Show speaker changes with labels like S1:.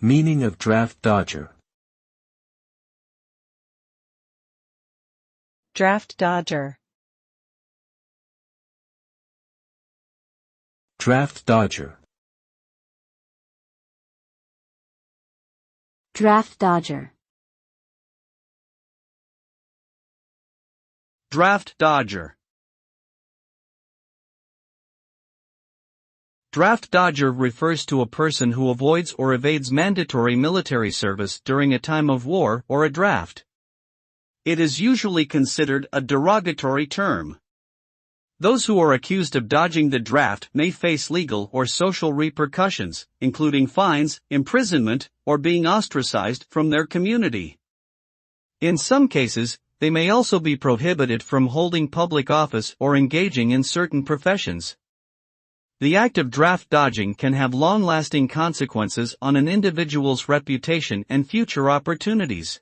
S1: Meaning of draft dodger.
S2: Draft dodger.
S1: Draft dodger.
S3: Draft dodger.
S4: Draft dodger. Draft dodger refers to a person who avoids or evades mandatory military service during a time of war or a draft. It is usually considered a derogatory term. Those who are accused of dodging the draft may face legal or social repercussions, including fines, imprisonment, or being ostracized from their community. In some cases, they may also be prohibited from holding public office or engaging in certain professions. The act of draft dodging can have long-lasting consequences on an individual's reputation and future opportunities.